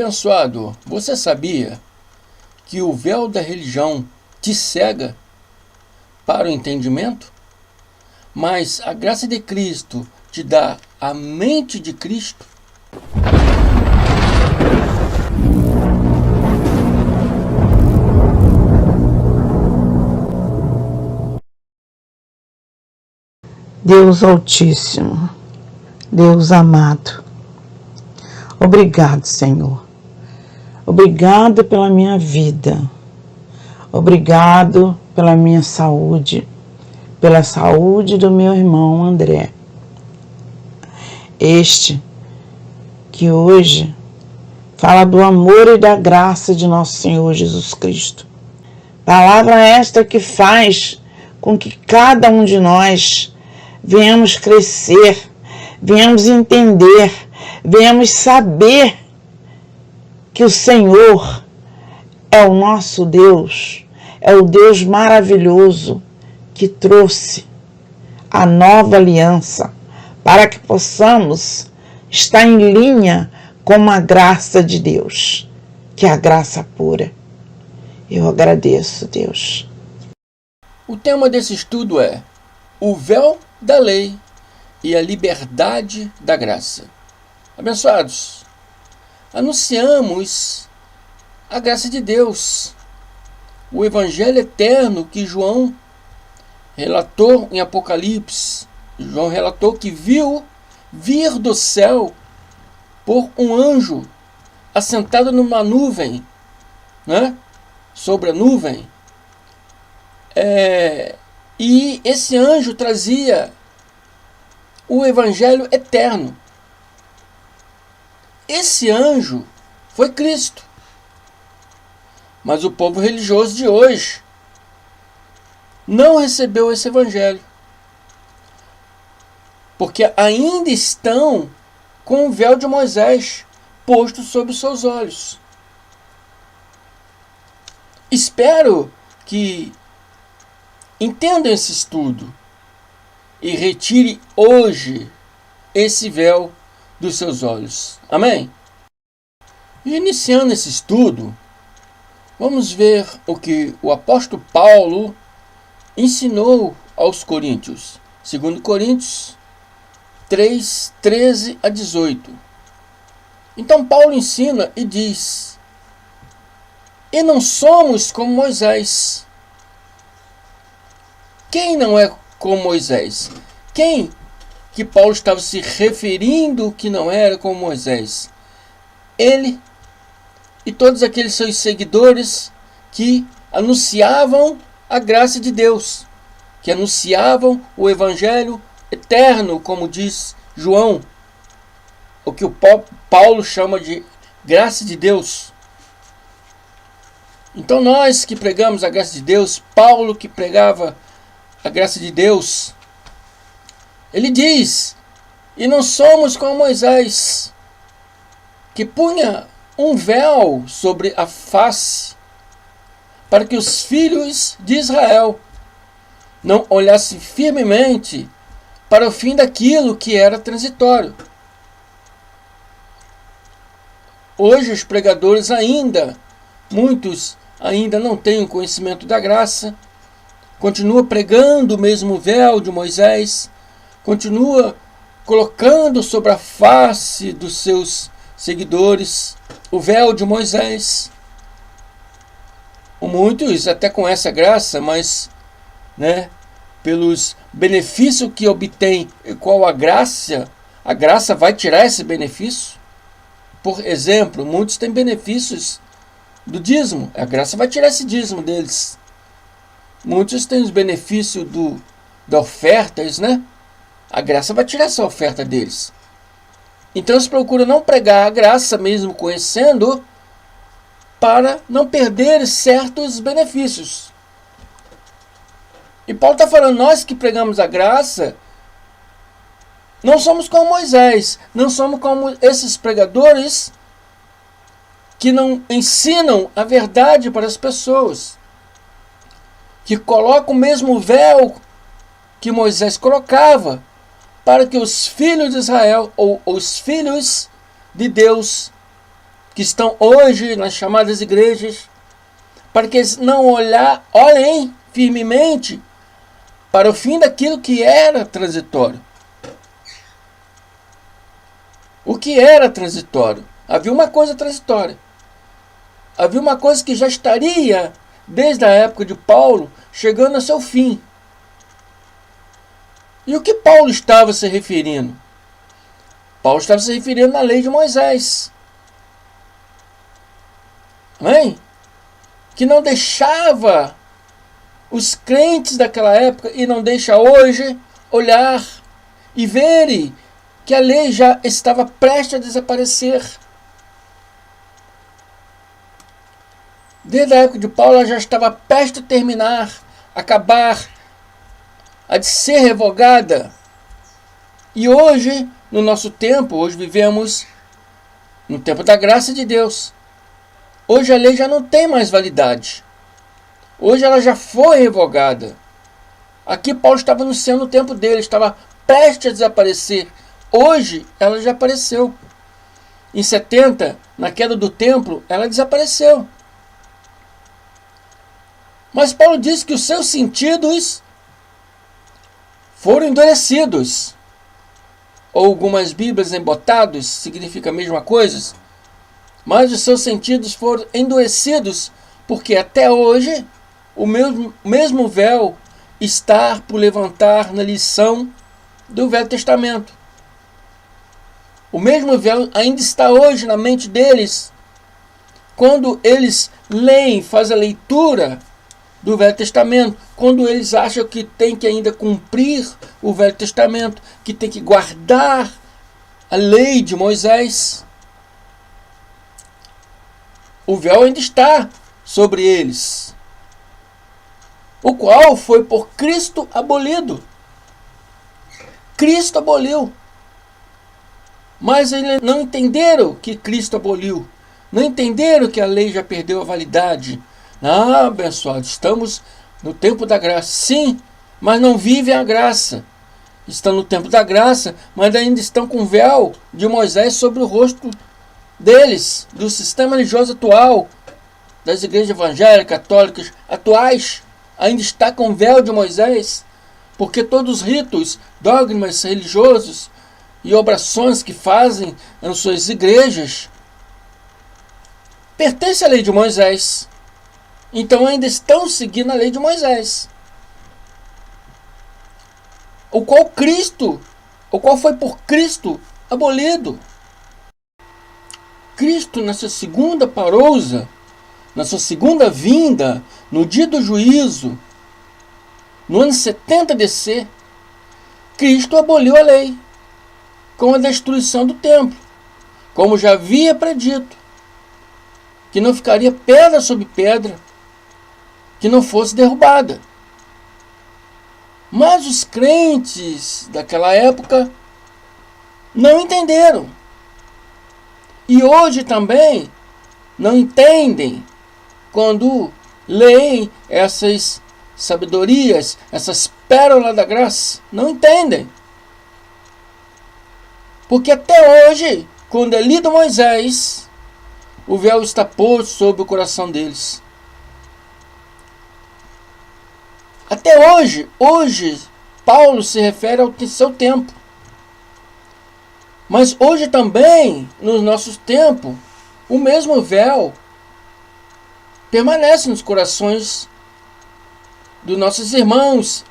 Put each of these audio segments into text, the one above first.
Abençoado, você sabia que o véu da religião te cega para o entendimento? Mas a graça de Cristo te dá a mente de Cristo? Deus Altíssimo, Deus amado, obrigado, Senhor. Obrigado pela minha vida. Obrigado pela minha saúde, pela saúde do meu irmão André. Este que hoje fala do amor e da graça de nosso Senhor Jesus Cristo. Palavra esta que faz com que cada um de nós venhamos crescer, venhamos entender, venhamos saber que o Senhor é o nosso Deus, é o Deus maravilhoso que trouxe a nova aliança para que possamos estar em linha com a graça de Deus, que é a graça pura. Eu agradeço, Deus. O tema desse estudo é o véu da lei e a liberdade da graça. Abençoados, anunciamos a graça de Deus, o evangelho eterno que João relatou em Apocalipse. João relatou que viu vir do céu por um anjo assentado numa nuvem, né? Sobre a nuvem. E esse anjo trazia o evangelho eterno. Esse anjo foi Cristo. Mas o povo religioso de hoje não recebeu esse evangelho, porque ainda estão com o véu de Moisés posto sobre os seus olhos. Espero que entendam esse estudo e retire hoje esse véu dos seus olhos. Amém? E iniciando esse estudo, vamos ver o que o apóstolo Paulo ensinou aos coríntios. 2 Coríntios 3, 13 a 18. Então Paulo ensina e diz: e não somos como Moisés. Quem não é como Moisés? Quem que Paulo estava se referindo que não era como Moisés? Ele e todos aqueles seus seguidores que anunciavam a graça de Deus, que anunciavam o evangelho eterno, como diz João, o que o Paulo chama de graça de Deus. Então nós que pregamos a graça de Deus, Paulo que pregava a graça de Deus, ele diz: e não somos como Moisés, que punha um véu sobre a face, para que os filhos de Israel não olhassem firmemente para o fim daquilo que era transitório. Hoje os pregadores muitos ainda não têm o conhecimento da graça, continua pregando o mesmo véu de Moisés, continua colocando sobre a face dos seus seguidores o véu de Moisés. Muitos até com essa graça, mas pelos benefícios que obtém, qual a graça vai tirar esse benefício. Por exemplo, muitos têm benefícios do dízimo, a graça vai tirar esse dízimo deles. Muitos têm os benefícios da ofertas, A graça vai tirar essa oferta deles. Então eles procuram não pregar a graça mesmo conhecendo, para não perder certos benefícios. E Paulo está falando, nós que pregamos a graça, não somos como Moisés, não somos como esses pregadores que não ensinam a verdade para as pessoas, que colocam o mesmo véu que Moisés colocava, para que os filhos de Israel, ou os filhos de Deus, que estão hoje nas chamadas igrejas, para que eles não olhem firmemente para o fim daquilo que era transitório. O que era transitório? Havia uma coisa transitória. Havia uma coisa que já estaria, desde a época de Paulo, chegando a seu fim. E o que Paulo estava se referindo? Paulo estava se referindo à lei de Moisés. Amém? Que não deixava os crentes daquela época, e não deixa hoje, olhar e verem que a lei já estava prestes a desaparecer. Desde a época de Paulo, ela já estava prestes a terminar, acabar, a de ser revogada. E hoje, no nosso tempo, hoje vivemos no tempo da graça de Deus. Hoje a lei já não tem mais validade. Hoje ela já foi revogada. Aqui Paulo estava anunciando o tempo dele, estava prestes a desaparecer. Hoje ela já apareceu. Em 70, na queda do templo, ela desapareceu. Mas Paulo diz que os seus sentidos foram endurecidos. Ou algumas bíblias embotados, significa a mesma coisa. Mas os seus sentidos foram endurecidos, porque até hoje o mesmo véu está por levantar na lição do Velho Testamento. O mesmo véu ainda está hoje na mente deles. Quando eles leem, fazem a leitura do Velho Testamento, quando eles acham que tem que ainda cumprir o Velho Testamento, que tem que guardar a lei de Moisés, o véu ainda está sobre eles, o qual foi por Cristo abolido. Cristo aboliu. Mas eles não entenderam que Cristo aboliu. Não entenderam que a lei já perdeu a validade. Ah, abençoados, estamos no tempo da graça. Sim, mas não vivem a graça. Estão no tempo da graça, mas ainda estão com o véu de Moisés sobre o rosto deles, do sistema religioso atual, das igrejas evangélicas, católicas atuais. Ainda está com o véu de Moisés, porque todos os ritos, dogmas religiosos e obrações que fazem nas suas igrejas pertencem à lei de Moisés. Então ainda estão seguindo a lei de Moisés, o qual foi por Cristo abolido. Cristo, na sua segunda parousa, na sua segunda vinda, no dia do juízo, no ano 70 DC, Cristo aboliu a lei com a destruição do templo, como já havia predito, que não ficaria pedra sobre pedra que não fosse derrubada. Mas os crentes daquela época não entenderam. E hoje também não entendem quando leem essas sabedorias, essas pérolas da graça. Não entendem. Porque até hoje, quando é lido Moisés, o véu está posto sobre o coração deles. Até hoje, Paulo se refere ao seu tempo. Mas hoje também, nos nossos tempos, o mesmo véu permanece nos corações dos nossos irmãos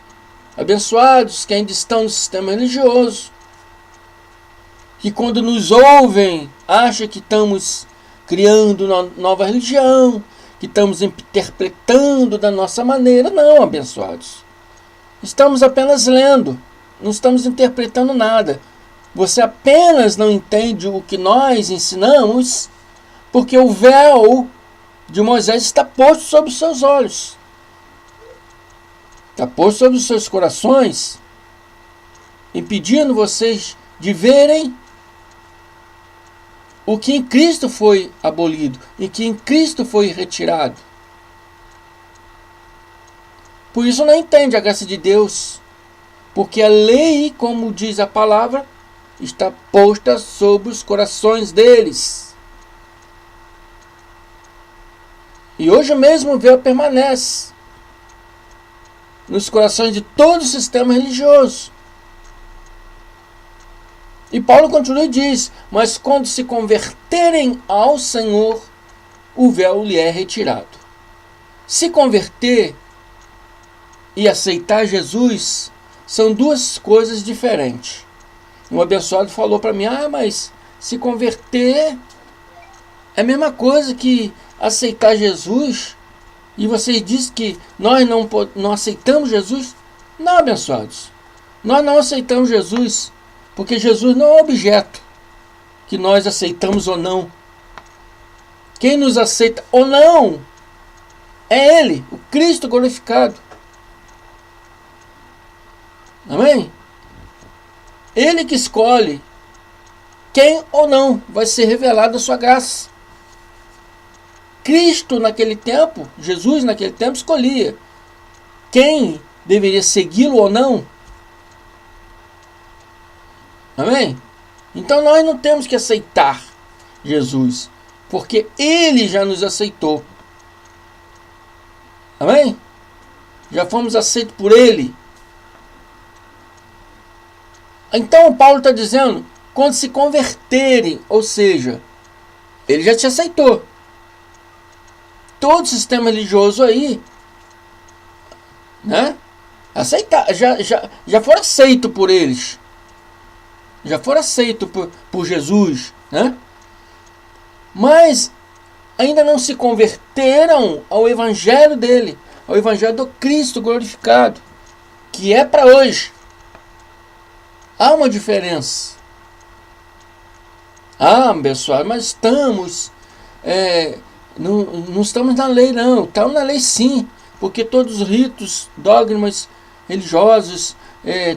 abençoados que ainda estão no sistema religioso, que quando nos ouvem, acham que estamos criando uma nova religião, que estamos interpretando da nossa maneira. Não, abençoados. Estamos apenas lendo, não estamos interpretando nada. Você apenas não entende o que nós ensinamos porque o véu de Moisés está posto sobre os seus olhos. Está posto sobre os seus corações, impedindo vocês de verem o que em Cristo foi abolido, e que em Cristo foi retirado. Por isso não entende a graça de Deus, porque a lei, como diz a palavra, está posta sobre os corações deles. E hoje mesmo o véu permanece nos corações de todo o sistema religioso. E Paulo continua e diz: mas quando se converterem ao Senhor, o véu lhe é retirado. Se converter e aceitar Jesus são duas coisas diferentes. Um abençoado falou para mim: mas se converter é a mesma coisa que aceitar Jesus. E vocês dizem que nós não aceitamos Jesus? Não, abençoados. Nós não aceitamos Jesus, porque Jesus não é objeto que nós aceitamos ou não. Quem nos aceita ou não é Ele, o Cristo glorificado. Amém? Ele que escolhe quem ou não vai ser revelado a sua graça. Cristo naquele tempo, Jesus naquele tempo escolhia quem deveria segui-lo ou não. Amém? Então nós não temos que aceitar Jesus, porque Ele já nos aceitou. Amém? Já fomos aceitos por Ele. Então Paulo está dizendo, quando se converterem, ou seja, Ele já te aceitou. Todo o sistema religioso aí, né? Já foram aceitos por eles. Já foram aceitos por Jesus, né? Mas ainda não se converteram ao evangelho dele, ao evangelho do Cristo glorificado, que é para hoje. Há uma diferença. Pessoal, mas estamos... Não estamos na lei, não. Estamos na lei, sim. Porque todos os ritos, dogmas religiosos,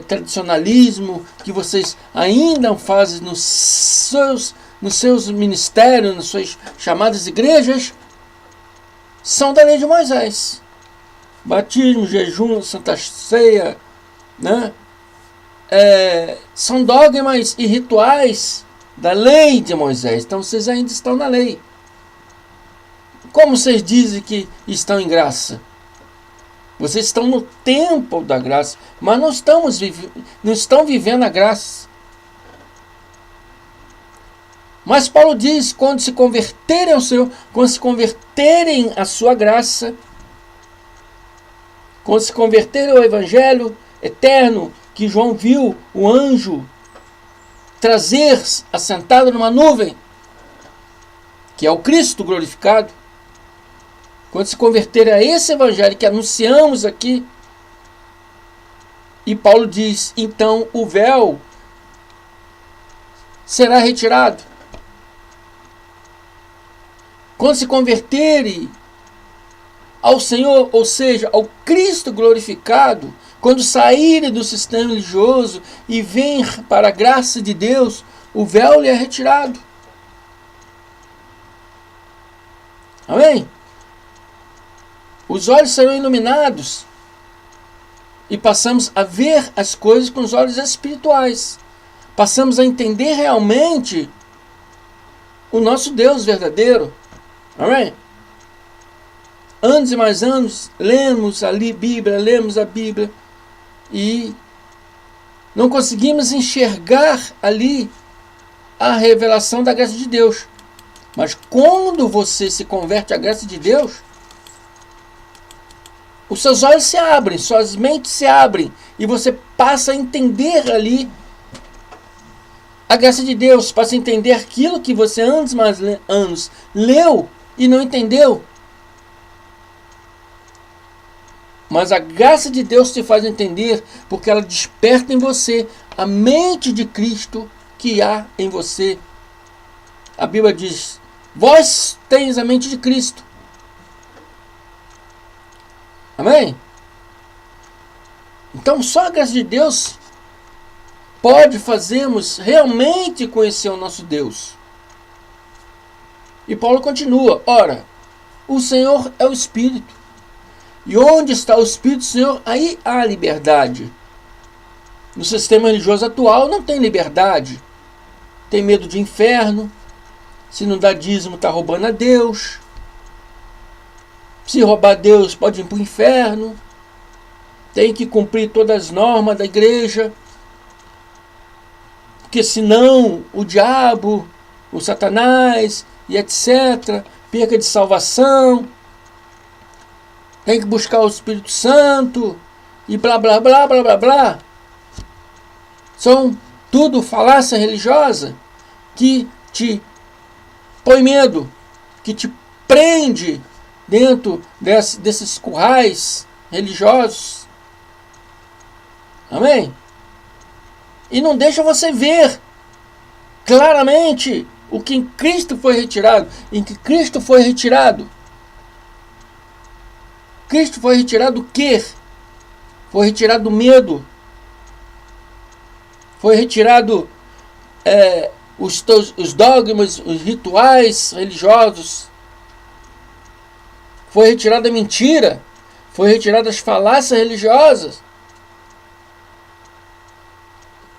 tradicionalismo, que vocês ainda fazem nos seus ministérios, nas suas chamadas igrejas, são da lei de Moisés. Batismo, jejum, santa ceia, né? São dogmas e rituais da lei de Moisés. Então vocês ainda estão na lei. Como vocês dizem que estão em graça? Vocês estão no templo da graça, mas não estão vivendo a graça. Mas Paulo diz, quando se converterem ao Senhor, quando se converterem à sua graça, quando se converterem ao evangelho eterno, que João viu o anjo trazer assentado numa nuvem, que é o Cristo glorificado, quando se converterem a esse evangelho que anunciamos aqui, e Paulo diz, então o véu será retirado. Quando se converterem ao Senhor, ou seja, ao Cristo glorificado, quando saírem do sistema religioso e vêm para a graça de Deus, o véu lhe é retirado. Amém? Os olhos serão iluminados e passamos a ver as coisas com os olhos espirituais. Passamos a entender realmente o nosso Deus verdadeiro. Amém? Anos e mais anos, lemos a Bíblia e não conseguimos enxergar ali a revelação da graça de Deus. Mas quando você se converte à graça de Deus, os seus olhos se abrem, suas mentes se abrem e você passa a entender ali a graça de Deus, passa a entender aquilo que você anos leu e não entendeu. Mas a graça de Deus te faz entender, porque ela desperta em você a mente de Cristo que há em você. A Bíblia diz, vós tendes a mente de Cristo. Amém? Então só a graça de Deus pode fazermos realmente conhecer o nosso Deus. E Paulo continua, ora, o Senhor é o Espírito. E onde está o Espírito do Senhor, aí há liberdade. No sistema religioso atual não tem liberdade. Tem medo de inferno. Se não dá dízimo, está roubando a Deus. Se roubar Deus, pode ir para o inferno. Tem que cumprir todas as normas da igreja. Porque senão o diabo, o Satanás e etc. perca de salvação. Tem que buscar o Espírito Santo. E blá blá blá blá blá blá. São tudo falácia religiosa que te põe medo, que te prende dentro desses currais religiosos. Amém? E não deixa você ver claramente o que em Cristo foi retirado. Em que Cristo foi retirado. Cristo foi retirado o quê? Foi retirado o medo. Foi retirado os dogmas, os rituais religiosos. Foi retirada a mentira. Foi retirada as falácias religiosas.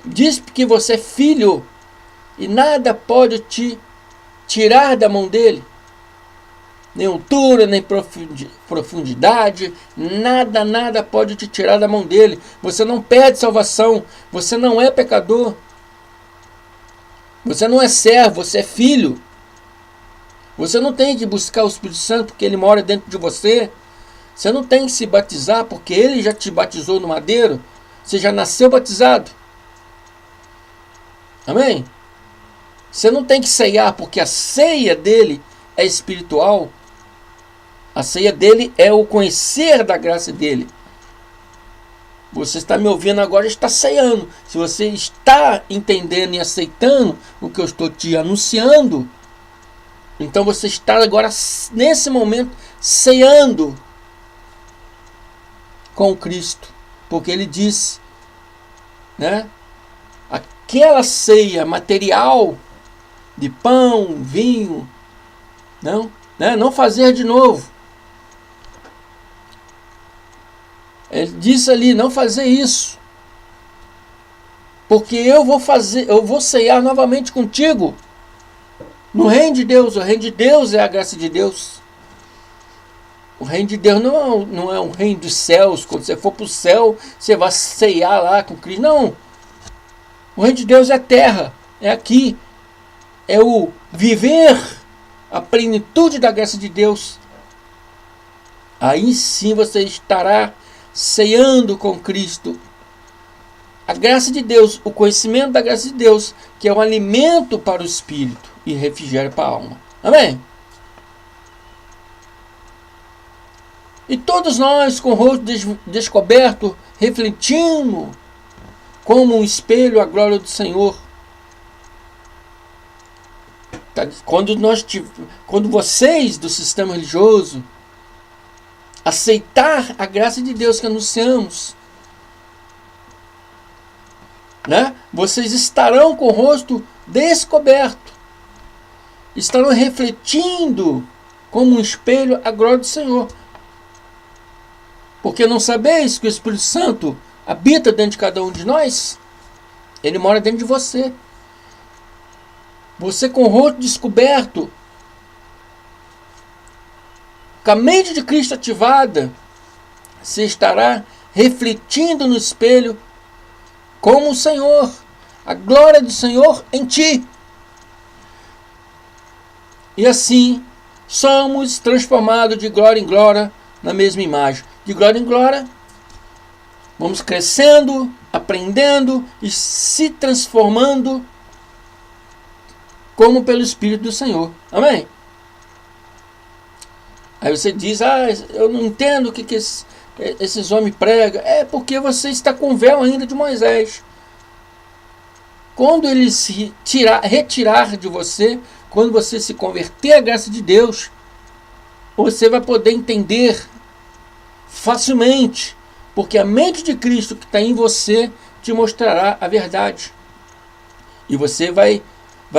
Diz que você é filho e nada pode te tirar da mão dele. Nem altura, nem profundidade, nada pode te tirar da mão dele. Você não perde salvação, você não é pecador. Você não é servo, você é filho. Você não tem que buscar o Espírito Santo porque ele mora dentro de você. Você não tem que se batizar porque ele já te batizou no madeiro. Você já nasceu batizado. Amém? Você não tem que ceiar porque a ceia dele é espiritual. A ceia dele é o conhecer da graça dele. Você está me ouvindo agora e está ceando. Se você está entendendo e aceitando o que eu estou te anunciando, então você está agora, nesse momento, ceando com Cristo. Porque ele disse, né? Aquela ceia material de pão, vinho, não fazer de novo. Ele disse ali, não fazer isso. Porque eu vou ceiar novamente contigo. No reino de Deus. O reino de Deus é a graça de Deus. O reino de Deus não é um reino dos céus. Quando você for para o céu, você vai ceiar lá com Cristo. Não. O reino de Deus é terra. É aqui. É o viver a plenitude da graça de Deus. Aí sim você estará ceando com Cristo. A graça de Deus, o conhecimento da graça de Deus, que é um alimento para o espírito e refrigério para a alma. Amém? E todos nós, com o rosto descoberto, refletindo como um espelho a glória do Senhor. Quando vocês do sistema religioso aceitar a graça de Deus que anunciamos, né? Vocês estarão com o rosto descoberto, estarão refletindo como um espelho a glória do Senhor. Porque não sabeis que o Espírito Santo habita dentro de cada um de nós? Ele mora dentro de você. Você com o rosto descoberto, com a mente de Cristo ativada, você estará refletindo no espelho como o Senhor, a glória do Senhor em ti. E assim, somos transformados de glória em glória na mesma imagem. De glória em glória, vamos crescendo, aprendendo e se transformando como pelo Espírito do Senhor. Amém? Aí você diz, eu não entendo o que esses homens pregam. É porque você está com o véu ainda de Moisés. Quando ele se retirar de você, quando você se converter à graça de Deus, você vai poder entender facilmente, porque a mente de Cristo que está em você te mostrará a verdade. E você vai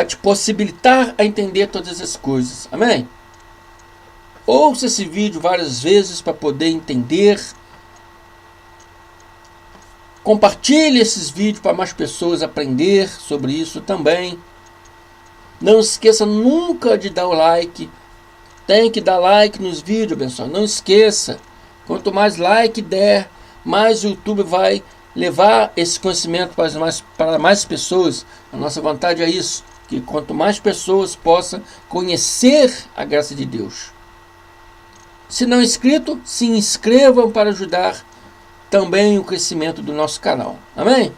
te possibilitar a entender todas as coisas. Amém? Ouça esse vídeo várias vezes para poder entender. Compartilhe esses vídeos para mais pessoas aprender sobre isso também. Não esqueça nunca de dar o like, Tem que dar like nos vídeos, pessoal. Não esqueça. Quanto mais like der, mais o YouTube vai levar esse conhecimento para mais pessoas. A nossa vontade é isso, que quanto mais pessoas possam conhecer a graça de Deus. Se não inscrito, se inscrevam para ajudar também o crescimento do nosso canal. Amém?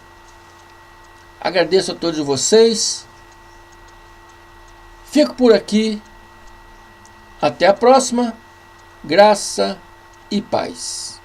Agradeço a todos vocês. Fico por aqui. Até a próxima. Graça e paz.